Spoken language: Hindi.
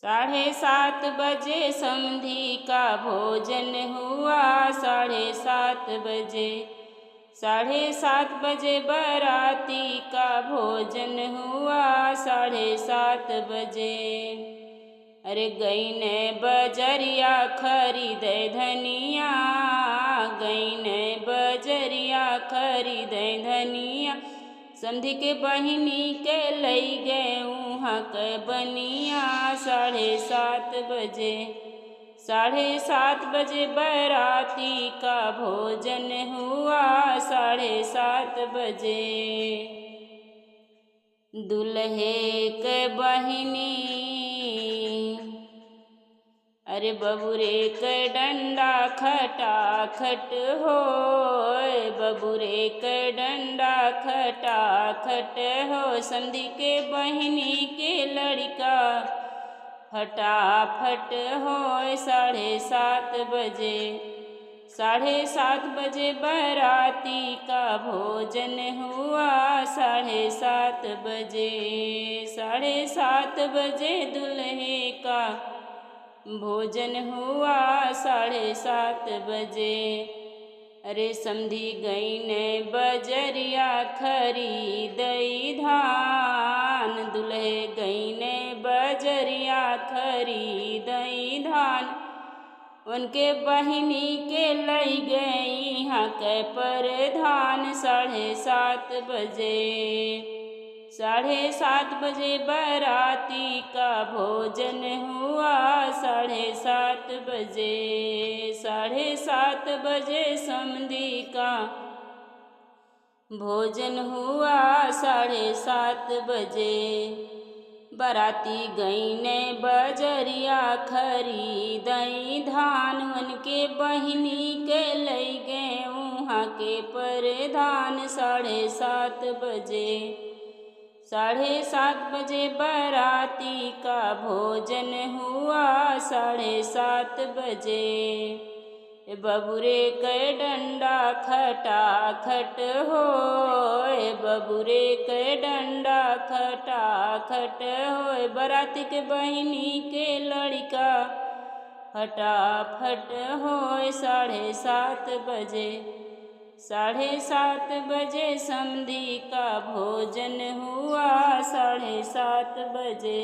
7:30 बजे समधी का भोजन हुआ। 7:30 बजे 7:30 बजे बाराती का भोजन हुआ। 7:30 बजे अरे गई ने बजरिया खरीदे धनिया, गई ने बजरिया खरीदे धनिया। समधी के बहिनी के लई गए उहाँ के बनिया। 7:30 बजे 7:30 बजे बाराती का भोजन हुआ। 7:30 बजे दुल्हे के बहिनी अरे बबुरे के डंडा खटाखट हो, बबुरे के डंडा खटाखट हो। समधी के बहिनी के लड़का फटाफट हो। 7:30 बजे 7:30 बजे बाराती का भोजन हुआ। 7:30 बजे 7:30 बजे दुल्हे का भोजन हुआ। 7:30 बजे अरे समधी गई ने बजरिया खरीदई धान, दुल्हे गई ने बजरिया खरीदई धान। उनके बहिनी के लई गई यहाँ के परधान। 7:30 बजे 7:30 बजे बाराती का भोजन हुआ। 7:30 बजे 7:30 बजे समधी का भोजन हुआ। 7:30 बजे बाराती गई ने बजरिया खरीदई धान। उनके बहिनी के लई गए उहाँ के परधान। 7:30 बजे 7:30 बजे बाराती का भोजन हुआ। 7:30 बजे बबुरे के डंडा खटाखट हो, बबुरे के डंडा खटाखट हो। बाराती के बहिनी के लड़का फटाफट हो। 7:30 बजे 7:30 बजे समधी का भोजन हुआ। 7:30 बजे